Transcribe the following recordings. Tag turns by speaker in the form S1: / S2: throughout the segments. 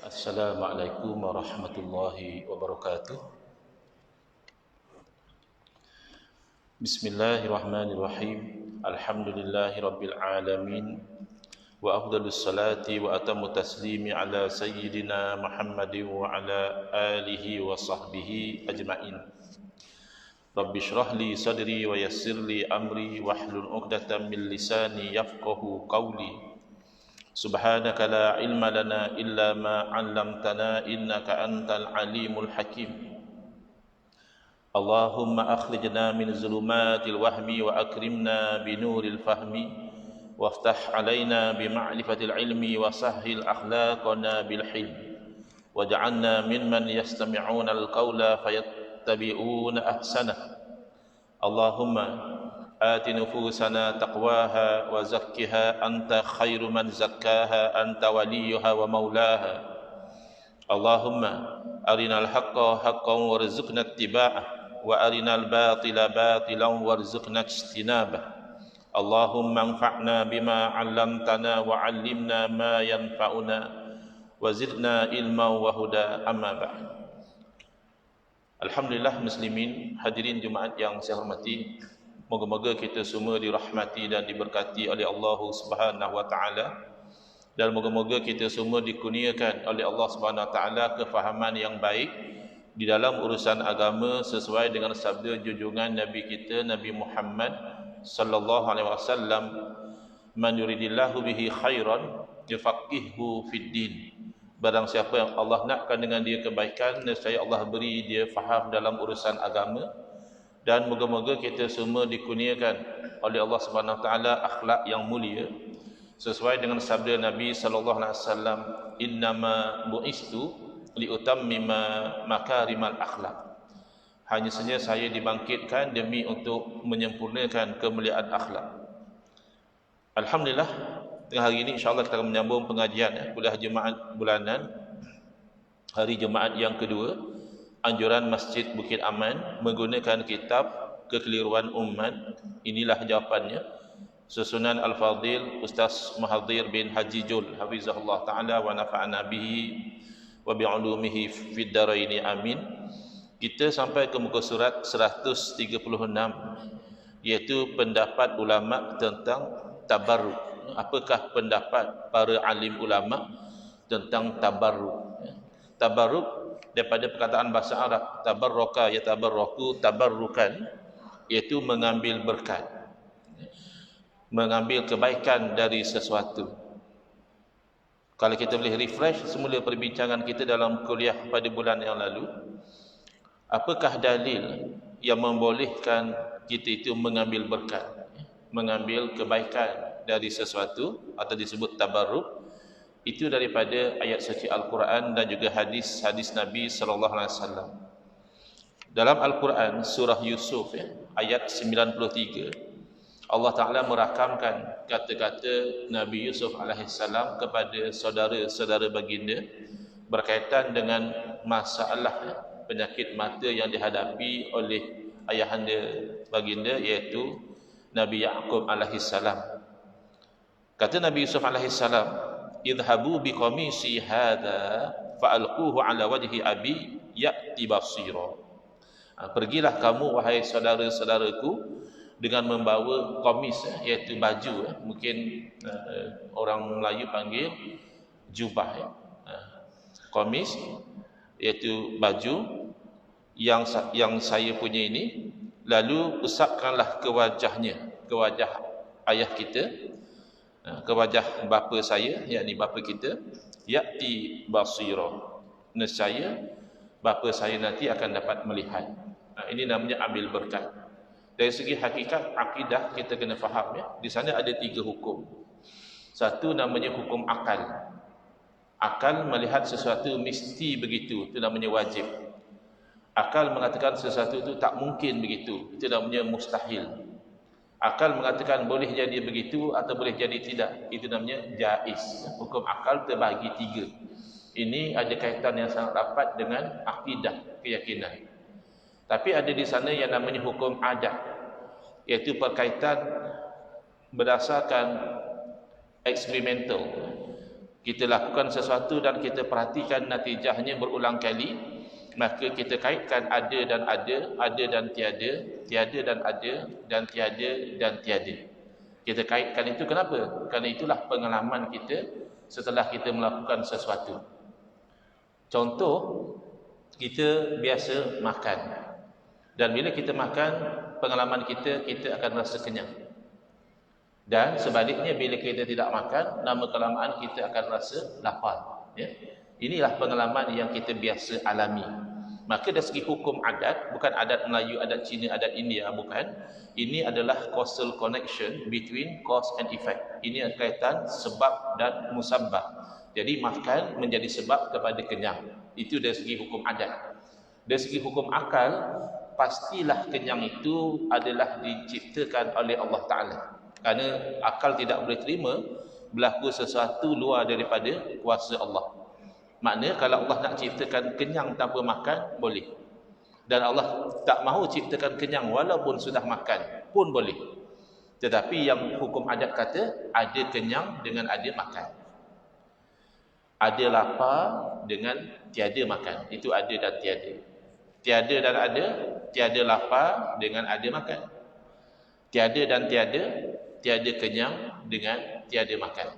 S1: Assalamualaikum warahmatullahi wabarakatuh. Bismillahirrahmanirrahim. Alhamdulillahi rabbil alamin. Wa afdalus salati wa atammu taslimi ala sayyidina Muhammadin wa ala alihi wa sahbihi ajma'in. Rabbi shrah li sadri wa yassir li amri wahlul 'uqdatam min lisani yafqahu qawli. Subhanaka la ilma lana illa ma 'allamtana innaka antal alimul hakim. Allahumma akhrijna min zulumatil wahmi wa akrimna binuril fahmi waftah 'alaina bima'rifatil ilmi wa sahhil akhlaqana bil hilm waj'alna mimman yastami'una al-qawla fayattabi'una ahsanah. Allahumma آت نفوسنا تقواها وزكها أنت خير من زكاها أنت وليها ومولاها. اللهم أرنا الحق حقا وارزقنا اتباعه وأرنا الباطل باطلا وارزقنا اجتنابه. اللهم انفعنا بما علمتنا وعلمنا ما ينفعنا وزدنا علما وهدى. أما بعد. Alhamdulillah muslimin, hadirin Jumaat yang saya hormati, moga-moga kita semua dirahmati dan diberkati oleh Allah Subhanahu wa taala, dan moga-moga kita semua dikurniakan oleh Allah Subhanahu wa taala kefahaman yang baik di dalam urusan agama sesuai dengan sabda junjungan Nabi kita Nabi Muhammad sallallahu alaihi wasallam, man yuridillahu bihi khairan yufaqihuhu fid din. Barang siapa yang Allah nakkan dengan dia kebaikan, nescaya Allah beri dia faham dalam urusan agama. Dan moga-moga kita semua dikurniakan oleh Allah Subhanahu wa taala akhlak yang mulia sesuai dengan sabda Nabi sallallahu alaihi wasallam, innama bu'istu liutammima makarimal akhlak. Hanya saja saya dibangkitkan demi untuk menyempurnakan kemuliaan akhlak. Alhamdulillah, tengah hari ini insya-Allah kita akan menyambung pengajian kuliah Jumaat bulanan, hari Jumaat yang kedua, anjuran Masjid Bukit Aman menggunakan kitab Kekeliruan Umat. Inilah jawapannya. Susunan Al-Fadil Ustaz Mahathir bin Haji Jul hafizahullah taala wa nafa'ana bihi wa bi'ulumihi fid dharain amin. Kita sampai ke muka surat 136, iaitu pendapat ulama tentang tabarruk. Apakah pendapat para alim ulama tentang tabarruk? Tabarruk daripada perkataan bahasa Arab, tabarraka yatabarraku tabarrukan, iaitu mengambil berkat, mengambil kebaikan dari sesuatu. Kalau kita boleh refresh semula perbincangan kita dalam kuliah pada bulan yang lalu, apakah dalil yang membolehkan kita itu mengambil berkat, mengambil kebaikan dari sesuatu atau disebut tabarruk? Itu daripada ayat suci Al-Quran dan juga hadis-hadis Nabi sallallahu alaihi wasallam. Dalam Al-Quran surah Yusuf ayat 93, Allah Taala merakamkan kata-kata Nabi Yusuf alaihi salam kepada saudara-saudara baginda berkaitan dengan masalah penyakit mata yang dihadapi oleh ayahanda baginda, iaitu Nabi Yaqub alaihi salam. Kata Nabi Yusuf alaihi salam, idhabu biqamisi hadha fa'alquhu ala wajhi abi ya'ti basira. Pergilah kamu wahai saudara-saudaraku dengan membawa qamis, iaitu baju, mungkin orang Melayu panggil jubah. Qamis iaitu baju yang saya punya ini, lalu usapkanlah ke wajahnya, ke wajah ayah kita, ke wajah bapa saya, yakni bapa kita, ya'ti basira, nescaya bapa saya nanti akan dapat melihat. Ini namanya ambil berkat. Dari segi hakikat akidah kita kena faham di sana ada 3 hukum. Satu namanya hukum akal. Akal melihat sesuatu mesti begitu, itu namanya wajib. Akal mengatakan sesuatu itu tak mungkin begitu, itu namanya mustahil. Akal mengatakan boleh jadi begitu atau boleh jadi tidak, itu namanya jaiz. Hukum akal terbahagi 3. Ini ada kaitan yang sangat rapat dengan akidah, keyakinan. Tapi ada di sana yang namanya hukum adat, iaitu berkaitan berdasarkan eksperimental. Kita lakukan sesuatu dan kita perhatikan natijahnya berulang kali, maka kita kaitkan ada dan ada dan tiada, tiada dan ada, dan tiada dan tiada. Kita kaitkan itu kenapa? Kerana itulah pengalaman kita setelah kita melakukan sesuatu. Contoh, kita biasa makan. Dan bila kita makan, pengalaman kita akan rasa kenyang. Dan sebaliknya bila kita tidak makan, lama kelamaan kita akan rasa lapar. Ya? Inilah pengalaman yang kita biasa alami. Maka dari segi hukum adat, bukan adat Melayu, adat Cina, adat India, bukan. Ini adalah causal connection between cause and effect. Ini adalah kaitan sebab dan musabbab. Jadi makan menjadi sebab kepada kenyang. Itu dari segi hukum adat. Dari segi hukum akal, pastilah kenyang itu adalah diciptakan oleh Allah Ta'ala. Kerana akal tidak boleh terima berlaku sesuatu luar daripada kuasa Allah. Maknanya kalau Allah nak ciptakan kenyang tanpa makan, boleh. Dan Allah tak mahu ciptakan kenyang walaupun sudah makan, pun boleh. Tetapi yang hukum adat kata, ada kenyang dengan ada makan. Ada lapar dengan tiada makan. Itu ada dan tiada. Tiada dan ada, tiada lapar dengan ada makan. Tiada dan tiada, tiada kenyang dengan tiada makan.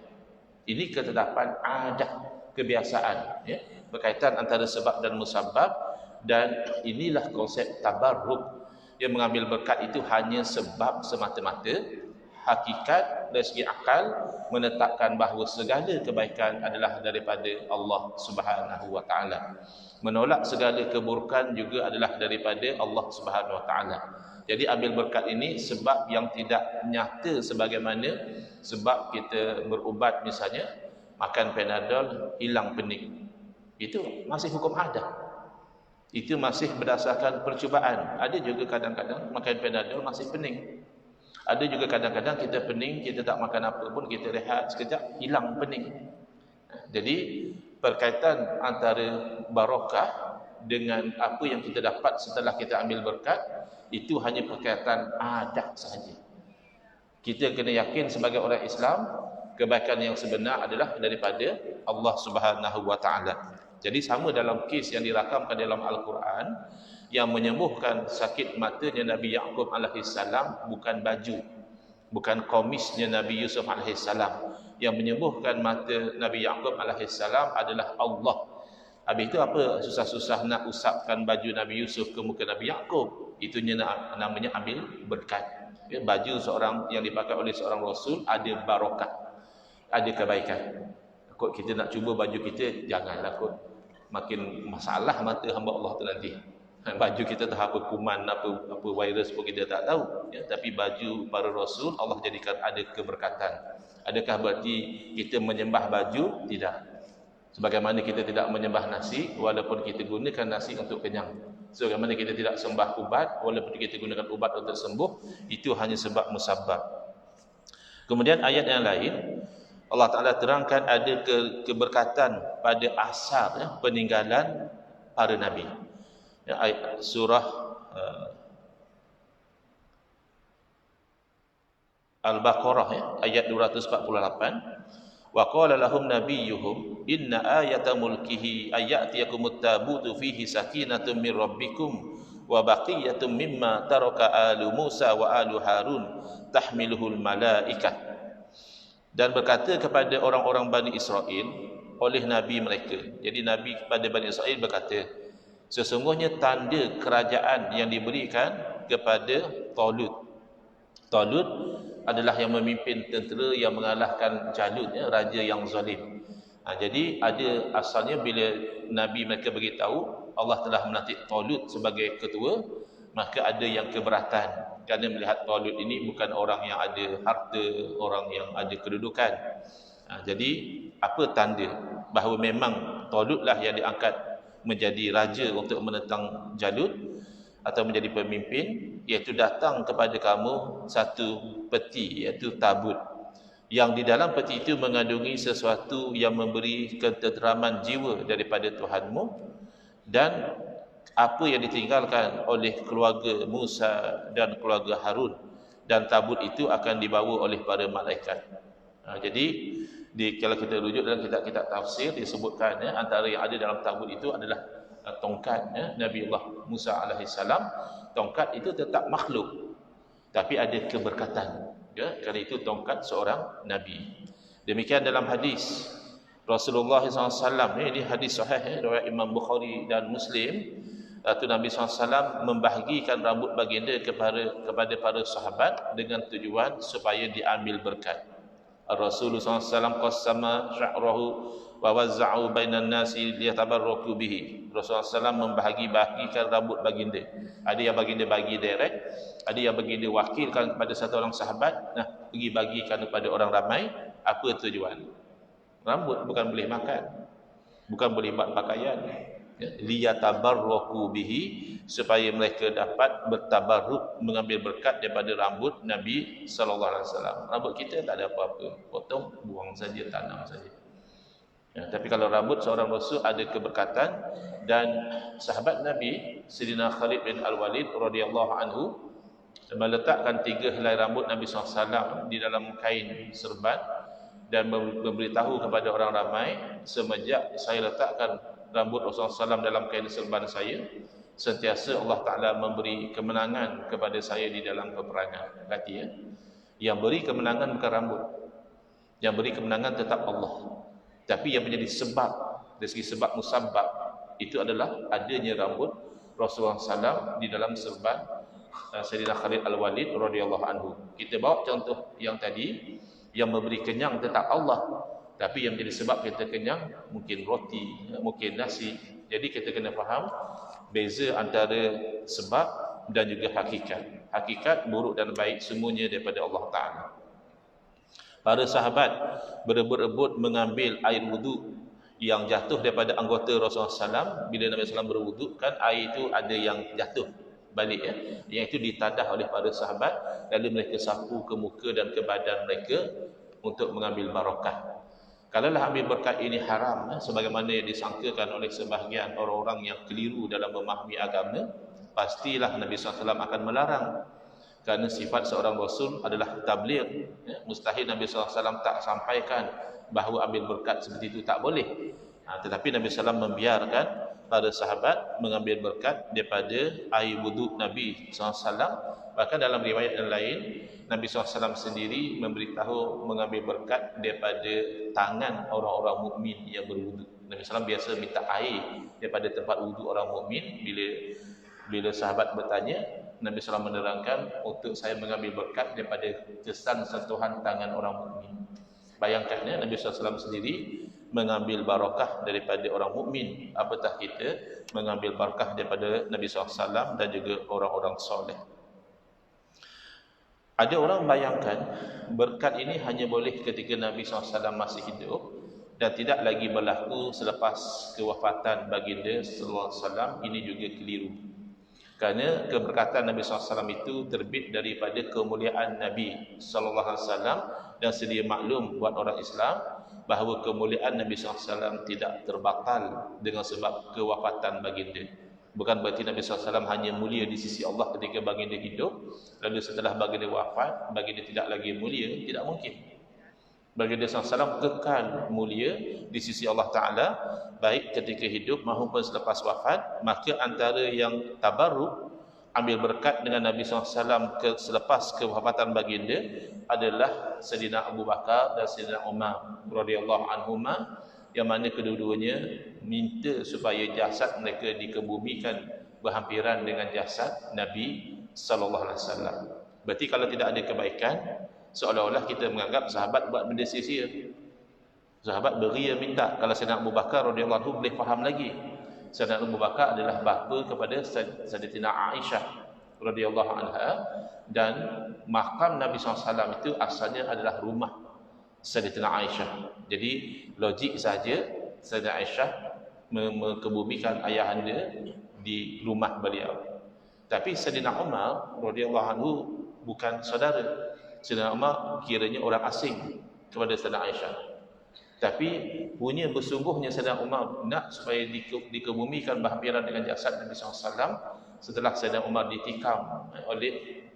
S1: Ini ketetapan adat, kebiasaan, ya? Berkaitan antara sebab dan musabbab. Dan inilah konsep tabarruk. Yang mengambil berkat itu hanya sebab semata-mata. Hakikat dari segi akal menetapkan bahawa segala kebaikan adalah daripada Allah Subhanahu wa taala. Menolak segala keburukan juga adalah daripada Allah Subhanahu wa taala. Jadi ambil berkat ini sebab yang tidak nyata, sebagaimana sebab kita berubat, misalnya makan Panadol hilang pening. Itu masih hukum adat. Itu masih berdasarkan percubaan. Ada juga kadang-kadang makan Panadol masih pening. Ada juga kadang-kadang kita pening, kita tak makan apa pun, kita rehat sekejap, hilang pening. Jadi berkaitan antara barakah dengan apa yang kita dapat setelah kita ambil berkat, itu hanya perkaitan adat sahaja. Kita kena yakin sebagai orang Islam, kebaikan yang sebenar adalah daripada Allah Subhanahu wa taala. Jadi sama dalam kes yang dirakamkan dalam Al-Quran, yang menyembuhkan sakit matanya Nabi Yaqub alaihissalam bukan baju, bukan komisnya Nabi Yusuf alaihissalam. Yang menyembuhkan mata Nabi Yaqub alaihissalam adalah Allah. Habis itu apa susah-susah nak usapkan baju Nabi Yusuf ke muka Nabi Yaqub? Itu namanya ambil berkat. Ya, baju seorang yang dipakai oleh seorang Rasul ada barakah, ada kebaikan. Kot kita nak cuba baju kita, janganlah kot. Makin masalah mata hamba Allah tu nanti. Baju kita tak apa kuman, apa virus pun kita tak tahu. Ya, tapi baju para Rasul Allah jadikan ada keberkatan. Adakah berarti kita menyembah baju? Tidak. Sebagaimana kita tidak menyembah nasi, walaupun kita gunakan nasi untuk kenyang. Sebagaimana kita tidak sembah ubat, walaupun kita gunakan ubat untuk sembuh, itu hanya sebab musabbab. Kemudian ayat yang lain, Allah Ta'ala terangkan ada keberkatan pada asal, ya, peninggalan para Nabi. Ya, ayat surah Al-Baqarah, ya, ayat 248. Wa qala lahum nabiyyuhum inna ayata mulkihi ayatiyakumut tabutu fihi sakinatun min rabbikum wa baqiyatun mimma taraka alu Musa wa alu Harun tahmiluhul malaikah. Dan berkata kepada orang-orang Bani Israel oleh Nabi mereka. Jadi Nabi kepada Bani Israel berkata, sesungguhnya tanda kerajaan yang diberikan kepada Talut. Talut adalah yang memimpin tentera yang mengalahkan Jalut, ya, raja yang zalim. Jadi ada asalnya bila Nabi mereka beritahu Allah telah melantik Talut sebagai ketua, maka ada yang keberatan kerana melihat Talut ini bukan orang yang ada harta, orang yang ada kedudukan. Jadi apa tanda bahawa memang Talutlah yang diangkat menjadi raja untuk menentang Jalut atau menjadi pemimpin, iaitu datang kepada kamu satu peti, iaitu tabut, yang di dalam peti itu mengandungi sesuatu yang memberi ketenteraman jiwa daripada Tuhanmu, dan apa yang ditinggalkan oleh keluarga Musa dan keluarga Harun, dan tabut itu akan dibawa oleh para malaikat. Jadi Kalau kita rujuk dalam kitab-kitab tafsir disebutkan antara yang ada dalam tabut itu adalah tongkat Nabi Allah Musa alaihissalam. Tongkat itu tetap makhluk tapi ada keberkatan kerana itu tongkat seorang nabi. Demikian dalam hadis Rasulullah SAW, ini hadis sahih riwayat Imam Bukhari dan Muslim. Nabi SAW membahagikan rambut baginda kepada para sahabat dengan tujuan supaya diambil berkat. Rasulullah SAW qassama sya'rahu wa wazza'u bainan nasi liyatabarraku bihi. Rasulullah SAW membahagi-bahagikan rambut baginda. Ada yang baginda bagi direct, ada yang baginda wakilkan kepada satu orang sahabat, pergi bagikan kepada orang ramai. Apa tujuan? Rambut bukan boleh makan, bukan boleh buat pakaian. Liyatabarraku bihi, supaya mereka dapat bertabarruk, mengambil berkat daripada rambut Nabi sallallahu alaihi wasallam. Rambut kita tak ada apa-apa, potong, buang saja, tanam saja. Tapi kalau rambut seorang rasul ada keberkatan. Dan sahabat Nabi Sayyidina Khalid bin Al-Walid radhiyallahu anhu meletakkan 3 helai rambut Nabi SAW di dalam kain serban dan memberitahu kepada orang ramai, semenjak saya letakkan rambut Rasulullah SAW dalam kain serban saya, sentiasa Allah Ta'ala memberi kemenangan kepada saya di dalam peperangan. Berarti yang beri kemenangan bukan rambut, yang beri kemenangan tetap Allah. Tapi yang menjadi sebab, dari segi sebab musabab, itu adalah adanya rambut Rasulullah SAW di dalam serban Sayyidina Khalid Al-Walid radhiyallahu anhu. Kita bawa contoh yang tadi, yang memberi kenyang tetap Allah, tapi yang menjadi sebab kita kenyang mungkin roti, mungkin nasi. Jadi kita kena faham beza antara sebab dan juga hakikat. Hakikat buruk dan baik semuanya daripada Allah Ta'ala. Para sahabat berebut-rebut mengambil air wudu yang jatuh daripada anggota Rasulullah SAW. Bila Nabi SAW berwudu, kan air itu ada yang jatuh balik yang itu ditadah oleh para sahabat, lalu mereka sapu ke muka dan ke badan mereka untuk mengambil barakah. Kalaulah ambil berkat ini haram, sebagaimana yang disangkakan oleh sebahagian orang-orang yang keliru dalam memahami agama, pastilah Nabi SAW akan melarang. Kerana sifat seorang Rasul adalah tabligh. Mustahil Nabi SAW tak sampaikan bahawa ambil berkat seperti itu tak boleh. Tetapi Nabi SAW membiarkan para sahabat mengambil berkat daripada air wuduk Nabi SAW. Bahkan dalam riwayat yang lain, Nabi SAW sendiri memberitahu mengambil berkat daripada tangan orang-orang mukmin yang berwuduk. Nabi SAW biasa minta air daripada tempat wuduk orang mukmin. Bila sahabat bertanya, Nabi SAW menerangkan, untuk saya mengambil berkat daripada kesan sentuhan tangan orang mukmin. Bayangkan Nabi SAW sendiri mengambil barakah daripada orang mukmin, apatah kita mengambil barakah daripada Nabi SAW dan juga orang-orang soleh. Ada orang bayangkan berkat ini hanya boleh ketika Nabi SAW masih hidup dan tidak lagi berlaku selepas kewafatan baginda sallallahu alaihi wasallam. Ini juga keliru. Kerana keberkatan Nabi SAW itu terbit daripada kemuliaan Nabi SAW, dan sedia maklum buat orang Islam bahawa kemuliaan Nabi SAW tidak terbakal dengan sebab kewafatan baginda. Bukan berarti Nabi SAW hanya mulia di sisi Allah ketika baginda hidup, lalu setelah baginda wafat, baginda tidak lagi mulia. Tidak mungkin. Baginda SAW kekal mulia di sisi Allah Ta'ala, baik ketika hidup maupun selepas wafat. Maka antara yang tabarruk, ambil berkat dengan Nabi SAW selepas kewafatan baginda adalah Sayyidina Abu Bakar dan Sayyidina Umar radhiyallahu anhuma, yang mana kedua-duanya minta supaya jasad mereka dikebumikan berhampiran dengan jasad Nabi sallallahu alaihi wasallam. Berarti kalau tidak ada kebaikan, seolah-olah kita menganggap sahabat buat benda sia-sia. Sahabat beria minta. Kalau Sayyidina Abu Bakar radhiyallahu anhu boleh faham lagi. Sayyidina Abu Bakar adalah bapa kepada Sayyidatina Aisyah radhiyallahu anha, dan makam Nabi SAW itu asalnya adalah rumah Sayyidatina Aisyah. Jadi logik saja Sayyidatina Aisyah mengebumikan ayahanda di rumah beliau. Tapi Sayyidina Umar radhiyallahu anhu bukan saudara. Sayyidina Umar kiranya orang asing kepada Sayyidatina Aisyah. Tapi punya bersungguhnya Sayyidina Umar nak supaya dikebumikan berhampiran dengan jasad Nabi SAW setelah Sayyidina Umar ditikam oleh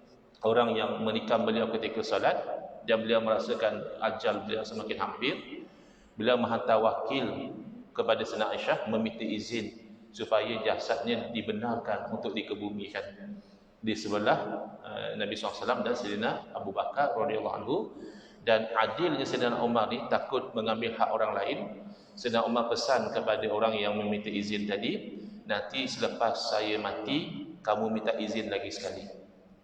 S1: orang yang menikam beliau ketika salat, dan beliau merasakan ajal beliau semakin hampir. Beliau menghantar wakil kepada Sayyidina Aisyah meminta izin supaya jasadnya dibenarkan untuk dikebumikan di sebelah Nabi SAW dan Sayyidina Abu Bakar radhiyallahu anhu. Dan adilnya Sayyidina Umar ni takut mengambil hak orang lain. Sayyidina Umar pesan kepada orang yang meminta izin tadi, nanti selepas saya mati kamu minta izin lagi sekali.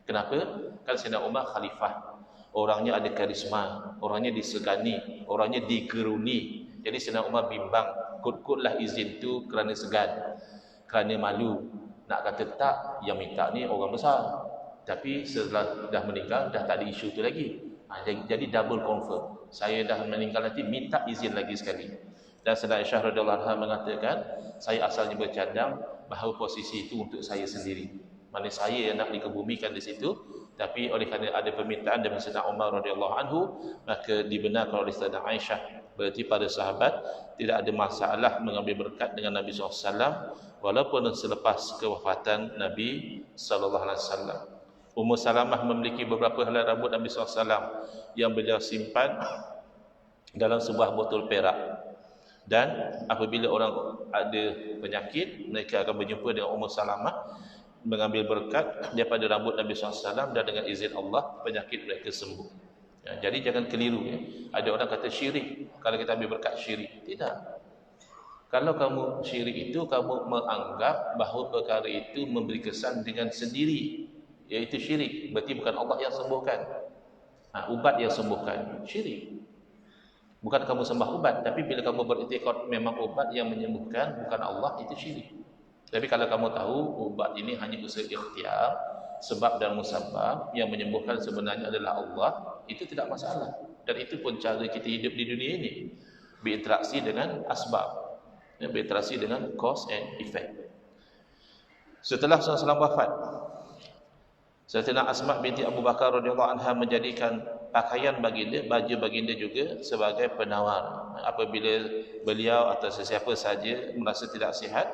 S1: Kenapa? Kan Sayyidina Umar khalifah, orangnya ada karisma, orangnya disegani, orangnya digeruni. Jadi Sayyidina Umar bimbang, kut-kutlah izin tu kerana segan, kerana malu. Nak kata tak, yang minta ni orang besar, tapi setelah dah meninggal dah tak ada isu tu lagi. Jadi double confirm, saya dah meninggal nanti minta izin lagi sekali. Dan Sayyidina Aisyah radhiyallahu anha mengatakan, saya asalnya bercadang bahawa posisi itu untuk saya sendiri, mana saya yang nak dikebumikan di situ, tapi oleh kerana ada permintaan daripada Sayyidina Umar radhiyallahu anhu, maka dibenarkan oleh Sayyidina Aisyah. Berarti pada sahabat tidak ada masalah mengambil berkat dengan Nabi SAW walaupun selepas kewafatan Nabi SAW. Ummu Salamah memiliki beberapa helai rambut Nabi SAW yang beliau simpan dalam sebuah botol perak. Dan apabila orang ada penyakit, mereka akan berjumpa dengan Ummu Salamah, mengambil berkat daripada rambut Nabi SAW, dan dengan izin Allah penyakit mereka sembuh. Jadi jangan keliru ya. Ada orang kata syirik kalau kita ambil berkat syirik. Tidak. Kalau kamu syirik itu, kamu menganggap bahawa perkara itu memberi kesan dengan sendiri, iaitu syirik. Berarti bukan Allah yang sembuhkan, ubat yang sembuhkan. Syirik. Bukan kamu sembah ubat, tapi bila kamu beriktikad memang ubat yang menyembuhkan, bukan Allah, itu syirik. Tapi kalau kamu tahu ubat ini hanya usaha ikhtiar, sebab dan musabab, yang menyembuhkan sebenarnya adalah Allah, itu tidak masalah. Dan itu pun cara kita hidup di dunia ini, berinteraksi dengan asbab, berinteraksi dengan cause and effect. Setelah Rasulullah SAW wafat, Sayyidatina Asma binti Abu Bakar radhiyallahu anha menjadikan pakaian baginda, baju baginda juga sebagai penawar. Apabila beliau atau sesiapa saja merasa tidak sihat,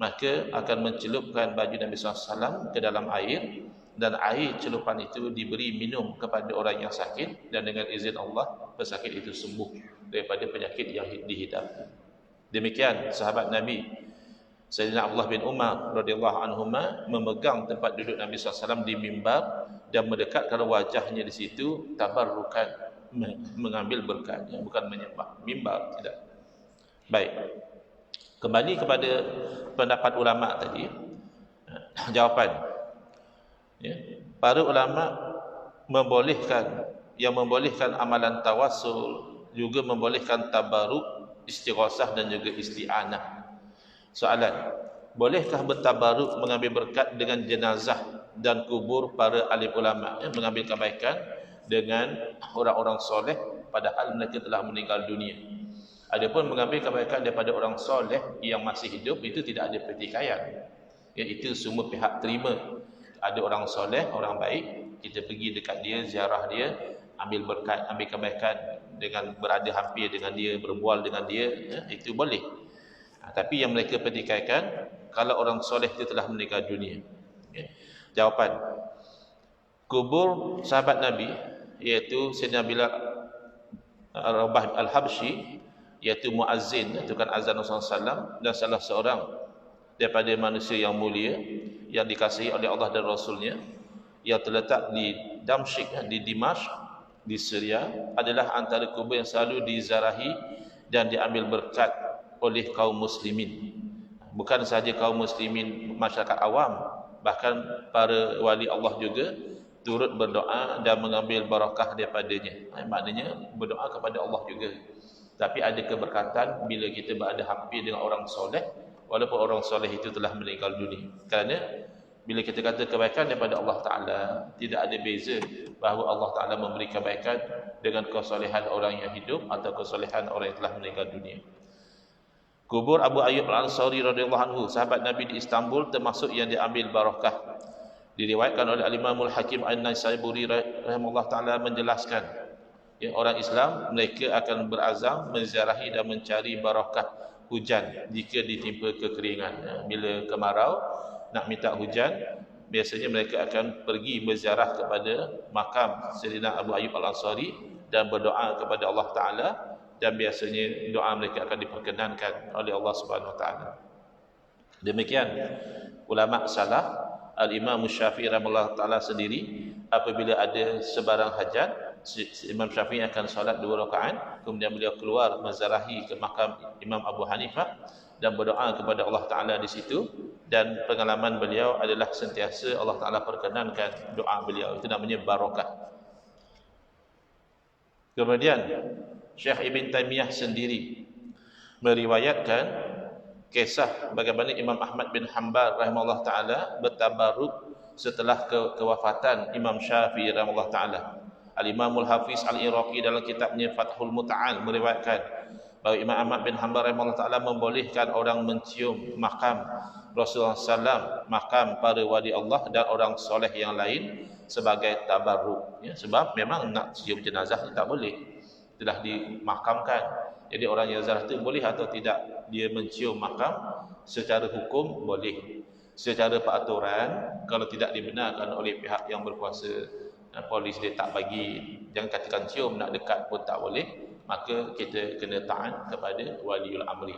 S1: maka akan mencelupkan baju Nabi SAW ke dalam air, dan air celupan itu diberi minum kepada orang yang sakit, dan dengan izin Allah pesakit itu sembuh daripada penyakit yang dihidapi. Demikian sahabat Nabi Sayyidina Abdullah bin Umar radhiyallahu anhuma memegang tempat duduk Nabi SAW di mimbar dan mendekatkan wajahnya di situ, tabarrukan, mengambil berkat, bukan menyembah. Mimbar tidak. Baik. Kembali kepada pendapat ulama tadi, jawapan. Ya, para ulama membolehkan amalan tawassul, juga membolehkan tabaruk, istighosah dan juga isti'anah. Soalan, bolehkah bertabaruk mengambil berkat dengan jenazah dan kubur para alim ulama, mengambil kebaikan dengan orang-orang soleh padahal mereka telah meninggal dunia? Adapun mengambil kebaikan daripada orang soleh yang masih hidup, itu tidak ada pertikaian. Itu semua pihak terima. Ada orang soleh, orang baik, kita pergi dekat dia, ziarah dia, ambil berkat, ambil kebaikan dengan berada hampir dengan dia, berbual dengan dia, itu boleh. Tapi yang mereka pertikaikan kalau orang soleh itu telah meninggal dunia. Jawapan, kubur sahabat Nabi, iaitu Sayyidina Bilal Rabah Al-Habsyi, iaitu muazzin, tukang azan Rasulullah SAW, dan salah seorang daripada manusia yang mulia yang dikasihi oleh Allah dan Rasulnya, yang terletak di Damsyik, di Dimashq, di Syria, adalah antara kubur yang selalu dizarahi dan diambil berkat oleh kaum muslimin. Bukan sahaja kaum muslimin, masyarakat awam, bahkan para wali Allah juga turut berdoa dan mengambil barakah daripadanya. Maknanya berdoa kepada Allah juga. Tapi ada keberkatan bila kita berada hampir dengan orang soleh, walaupun orang soleh itu telah meninggal dunia. Kerana bila kita kata kebaikan daripada Allah Ta'ala, tidak ada beza bahawa Allah Ta'ala memberi kebaikan dengan kesolehan orang yang hidup atau kesolehan orang yang telah meninggal dunia. Kubur Abu Ayyub Al-Ansari radhiyallahu anhu, sahabat Nabi di Istanbul, termasuk yang diambil barakah. Diriwayatkan oleh Al-Imamul Hakim An-Naisaburi rahimahullah ta'ala menjelaskan, orang Islam mereka akan berazam menziarahi dan mencari barakah hujan jika ditimpa kekeringan. Bila kemarau nak minta hujan, biasanya mereka akan pergi berziarah kepada makam Sayyidina Abu Ayyub Al-Ansari dan berdoa kepada Allah Ta'ala dan biasanya doa mereka akan diperkenankan oleh Allah Subhanahu Wa Taala. Demikian ulama salaf. Al-Imam Syafi'i rahimahullah ta'ala sendiri, apabila ada sebarang hajat, Imam Syafi'i akan solat 2 rakaat, kemudian beliau keluar menzarahi ke makam Imam Abu Hanifah dan berdoa kepada Allah Ta'ala di situ. Dan pengalaman beliau adalah sentiasa Allah Ta'ala perkenankan doa beliau. Itu namanya barakah. Kemudian Syekh Ibn Taymiyah sendiri meriwayatkan kisah bagaimana Imam Ahmad bin Hanbal rahimahullah ta'ala bertabaruk setelah kewafatan Imam Syafi'i rahimahullah ta'ala. Al-Imamul Hafiz Al-Iraqi dalam kitabnya Fathul Muta'al meriwayatkan bahawa Imam Ahmad bin Hanbal rahimahullah ta'ala membolehkan orang mencium makam Rasulullah SAW, makam para wali Allah dan orang soleh yang lain sebagai tabaruk, ya, sebab memang nak cium jenazah tak boleh, telah dimakamkan. Jadi orang yang ziarah itu boleh atau tidak dia mencium makam? Secara hukum boleh. Secara peraturan, kalau tidak dibenarkan oleh pihak yang berkuasa, polis dia tak bagi, jangan katakan cium, nak dekat pun tak boleh, maka kita kena taat kepada waliul amri.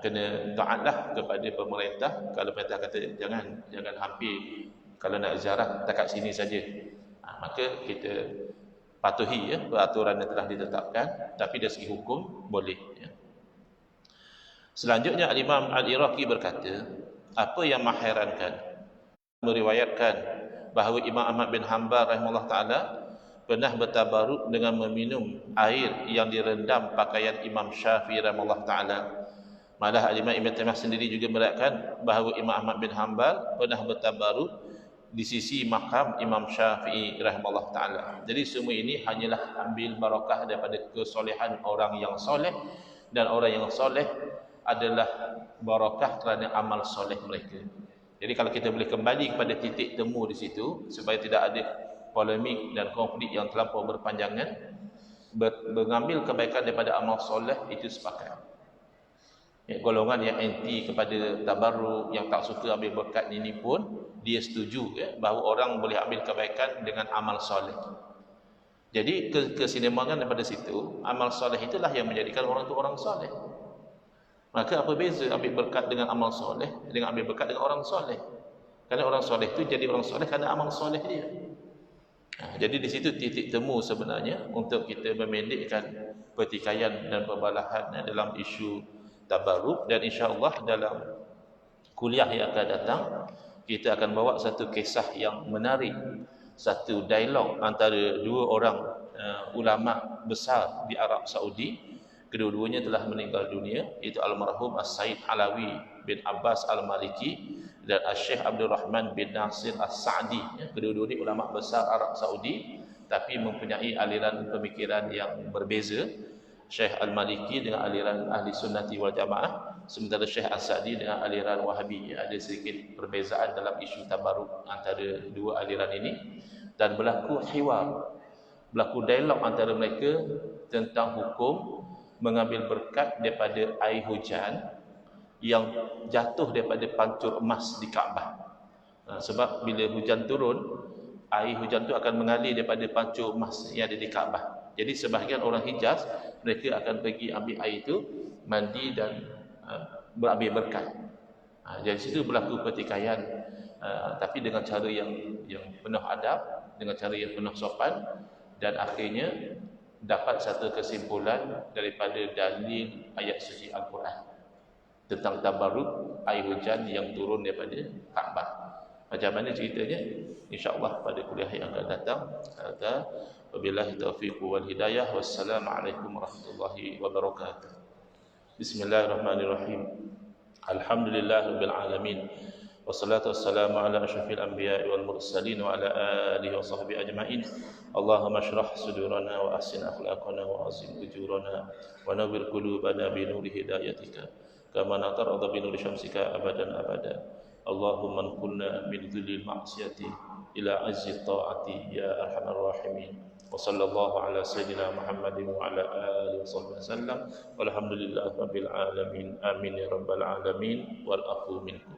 S1: Kena taatlah kepada pemerintah. Kalau pemerintah kata jangan hampir, kalau nak ziarah dekat sini saja, maka kita patuhi, ya, peraturan yang telah ditetapkan, tapi dari segi hukum boleh, ya. Selanjutnya Al-Imam Al-Iraqi berkata, apa yang mengherankan, meriwayatkan bahawa Imam Ahmad bin Hanbal rahimahullah ta'ala pernah bertabaruk dengan meminum air yang direndam pakaian Imam Syafi'i rahimahullah ta'ala. Malah Al-Imam Ibn Taymiyah sendiri juga meriwayatkan bahawa Imam Ahmad bin Hanbal pernah bertabaruk di sisi makam Imam Syafi'i rahimahullah ta'ala. Jadi semua ini hanyalah ambil barakah daripada kesolehan orang yang soleh, dan orang yang soleh adalah barakah kerana amal soleh mereka. Jadi kalau kita boleh kembali kepada titik temu di situ, supaya tidak ada polemik dan konflik yang terlampau berpanjangan, mengambil kebaikan daripada amal soleh itu sepakat. Ya, golongan yang anti kepada tabarruk, yang tak suka ambil berkat ini pun dia setuju, ya, bahawa orang boleh ambil kebaikan dengan amal soleh. Jadi kesinambungan daripada situ, amal soleh itulah yang menjadikan orang itu orang soleh. Maka apa beza ambil berkat dengan amal soleh dengan ambil berkat dengan orang soleh? Kerana orang soleh itu jadi orang soleh kerana amal soleh dia. Jadi di situ titik temu sebenarnya untuk kita memendekkan pertikaian dan perbalahan dalam isu tabarruk. Dan insya-Allah dalam kuliah yang akan datang kita akan bawa satu kisah yang menarik, satu dialog antara dua orang ulama besar di Arab Saudi. Kedua-duanya telah meninggal dunia, iaitu almarhum As-Said Alawi bin Abbas Al-Maliki dan Syekh Abdul Rahman bin Nasir As-Sa'di. Kedua-duanya ulama besar Arab Saudi, tapi mempunyai aliran pemikiran yang berbeza. Syekh Al-Maliki dengan aliran Ahli Sunnati wal Jamaah, sementara Syekh As-Sa'di dengan aliran Wahabi. Ada sedikit perbezaan dalam isu tabaruk antara dua aliran ini, dan berlaku hiwar, berlaku dialog antara mereka tentang hukum mengambil berkat daripada air hujan yang jatuh daripada pancur emas di Kaabah. Sebab bila hujan turun, air hujan itu akan mengalir daripada pancur emas yang ada di Kaabah. Jadi sebahagian orang Hijaz, mereka akan pergi ambil air itu, mandi dan berambil berkat. Jadi situ berlaku pertikaian, tapi dengan cara yang penuh adab, dengan cara yang penuh sopan, dan akhirnya dapat satu kesimpulan daripada dalil ayat suci Al-Quran tentang tabarruk air hujan yang turun daripada Kaabah. Macam mana ceritanya? InsyaAllah pada kuliah yang akan datang. Wabillahi taufiq wal hidayah. Wassalamualaikum warahmatullahi wabarakatuh. Bismillahirrahmanirrahim. Alhamdulillahirabbil alamin. Wassalatu wassalamu ala asyrafil anbiya'i wal mursalin wa ala alihi wa sahbihi ajma'in. Allahumma shrah sudurana wa ahsin akhlaqana wa azim ujurana wa nawwir qulubana bi nuri hidayatika kama natarada bi nuri syamsika abadan abada. Allahumma anqulna min dhillil ma'siyati ila azzi ta'ati ya arhamar rahimin. Wa sallallahu ala sayyidina Muhammadin wa ala alihi wa sahbihi wasallam. Walhamdulillahi rabbil alamin. Amin ya rabbal alamin wal afu minkum.